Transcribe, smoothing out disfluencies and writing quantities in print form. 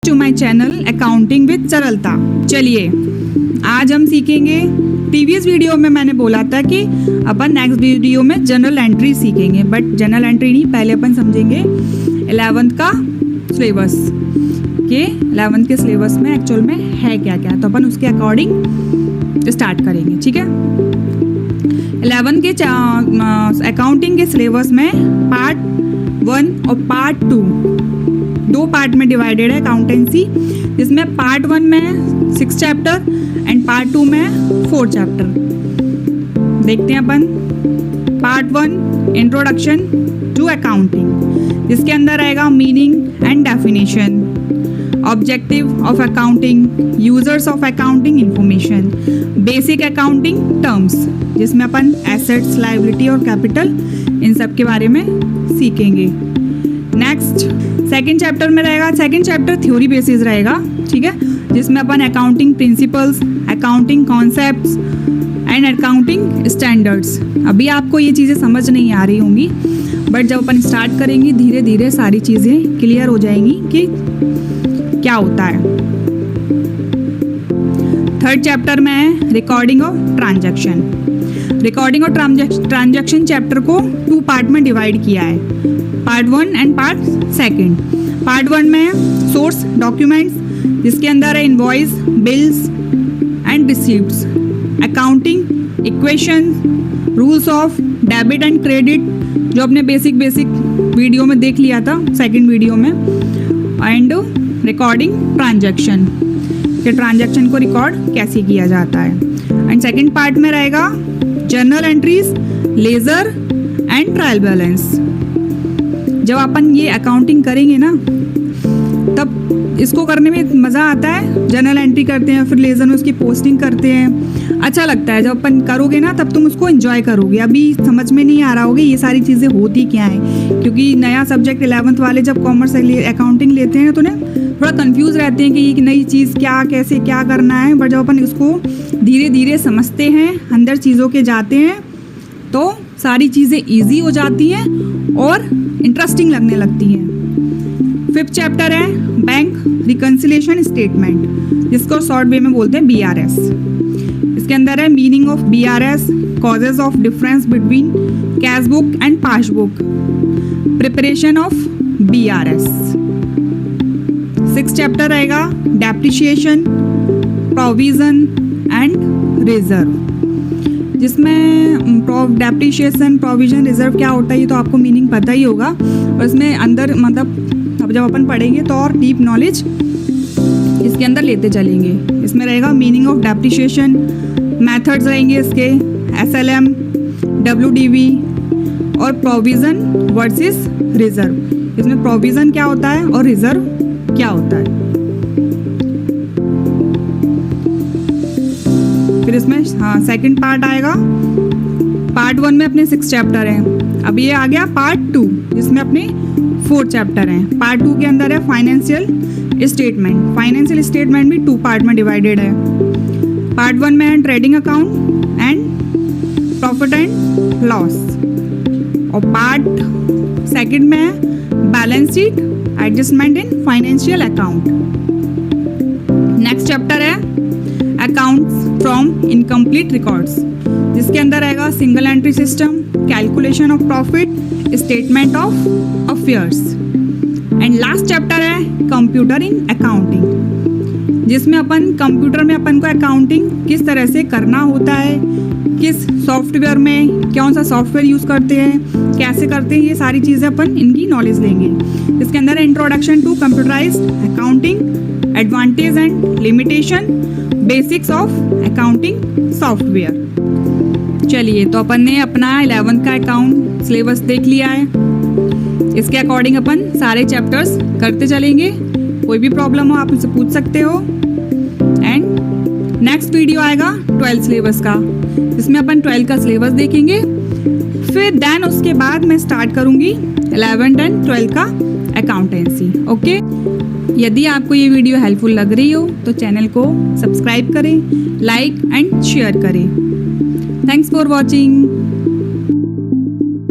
To my channel accounting with सरलता। चलिए आज हम सीखेंगे, प्रीवियस वीडियो में मैंने बोला था कि अपन नेक्स्ट वीडियो में जनरल एंट्री सीखेंगे, बट जनरल एंट्री नहीं, पहले अपन समझेंगे 11th का सिलेबस कि 11th के सिलेबस में एक्चुअल में है क्या क्या, तो अपन उसके अकॉर्डिंग स्टार्ट करेंगे। ठीक है, 11th के अकाउंटिंग के सिलेबस में पार्ट 1 और पार्ट 2 दो पार्ट में डिवाइडेड है अकाउंटेंसी, जिसमें पार्ट 1 में 6 चैप्टर एंड पार्ट 2 में 4 चैप्टर। देखते हैं अपन पार्ट 1 इंट्रोडक्शन टू अकाउंटिंग, जिसके अंदर आएगा meaning and definition, objective of accounting, users of accounting information, basic accounting terms, जिसमें अपन एसेट्स, लायबिलिटी और कैपिटल इन सब के बारे में सीखेंगे। नेक्स्ट सेकंड चैप्टर में रहेगा, सेकंड चैप्टर थ्योरी बेसिस रहेगा, ठीक है, जिसमें अपन accounting principles, accounting concepts and accounting standards. अभी आपको ये चीज़ें समझ नहीं आ रही होंगी, बट जब अपन स्टार्ट करेंगे धीरे धीरे सारी चीज़ें क्लियर हो जाएंगी कि क्या होता है। थर्ड चैप्टर में है रिकॉर्डिंग ऑफ ट्रांजैक्शन। रिकॉर्डिंग और ट्रांजैक्शन चैप्टर को 2 पार्ट में डिवाइड किया है, पार्ट 1 एंड पार्ट 2। पार्ट 1 में सोर्स डॉक्यूमेंट्स, जिसके अंदर है invoice, bills and receipts, accounting equation, rules of debit and credit, जो अपने बेसिक वीडियो में देख लिया था सेकंड वीडियो में, एंड रिकॉर्डिंग ट्रांजैक्शन के ट्रांजैक्शन को रिकॉर्ड कैसे किया जाता है। एंड सेकंड पार्ट में रहेगा journal entries, ledger and trial balance. जब अपन ये अकाउंटिंग करेंगे ना, तब इसको करने में मज़ा आता है। जर्नल एंट्री करते हैं, फिर लेजर में उसकी पोस्टिंग करते हैं, अच्छा लगता है। जब अपन करोगे ना, तब तुम उसको एंजॉय करोगे। अभी समझ में नहीं आ रहा होगा ये सारी चीज़ें होती क्या हैं, क्योंकि नया सब्जेक्ट 11th वाले जब कॉमर्स अकाउंटिंग लेते हैं तो ना थोड़ा कंफ्यूज रहते हैं कि ये नई चीज़ क्या, कैसे क्या करना है। बट जब अपन इसको धीरे धीरे समझते हैं, अंदर चीज़ों के जाते हैं, तो सारी चीज़ें ईजी हो जाती हैं और इंटरेस्टिंग लगने लगती हैं। 5th चैप्टर है बैंक रिकन्सिलिएशन स्टेटमेंट, जिसको शॉर्ट वे में बोलते हैं BRS। इसके अंदर है meaning of BRS, causes of difference between cash book and passbook, preparation of BRS। 6th chapter रहेगा डेप्रिसिएशन, प्रोविजन एंड रिजर्व, जिसमें डेप्रिसिएशन, प्रोविजन, रिजर्व क्या होता है ये तो आपको मीनिंग पता ही होगा, और इसमें अंदर मतलब अब जब अपन पढ़ेंगे तो और डीप नॉलेज इसके अंदर लेते चलेंगे। इसमें रहेगा मीनिंग ऑफ डेप्रिसिएशन, मेथड्स रहेंगे इसके, SLM, WDV और प्रोविजन वर्सेस रिजर्व। इसमें प्रोविजन क्या होता है और रिजर्व क्या होता है। फिर इसमें सेकंड पार्ट आएगा। पार्ट 1 में अपने 6 चैप्टर हैं। अब ये आ गया पार्ट 2, जिसमें अपने 4 चैप्टर हैं। पार्ट 2 के अंदर है फाइनेंशियल स्टेटमेंट। फाइनेंशियल स्टेटमेंट भी 2 पार्ट में डिवाइडेड है। पार्ट 1 में है trading account and profit and loss, और पार्ट 2 में है balance sheet, adjustment in financial account. Next chapter है अकाउंट्स फ्रॉम इनकम्प्लीट रिकॉर्ड्स, जिसके अंदर आएगा single entry system, calculation of profit, statement of affairs. And last chapter है computer in accounting, जिसमें अपन computer में अपन को अकाउंटिंग किस तरह से करना होता है, किस सॉफ्टवेयर में कौन सा सॉफ्टवेयर यूज़ करते हैं, कैसे करते हैं, ये सारी चीज़ें अपन इनकी नॉलेज लेंगे। इसके अंदर है introduction to computerised accounting, advantage and limitation, basics of accounting software. चलिए, तो अपन ने अपना 11th का अकाउंट सिलेबस देख लिया है। इसके अकॉर्डिंग अपन सारे चैप्टर्स करते चलेंगे। कोई भी प्रॉब्लम हो आप मुझसे पूछ सकते हो। एंड नेक्स्ट वीडियो आएगा 12th सिलेबस का, जिसमें अपन 12th का सिलेबस देखेंगे। फिर देन उसके बाद मैं स्टार्ट करूँगी 11th एंड 12th का अकाउंटेंसी। ओके, यदि आपको ये वीडियो हेल्पफुल लग रही हो तो चैनल को सब्सक्राइब करें, लाइक एंड शेयर करें। Thanks for watching.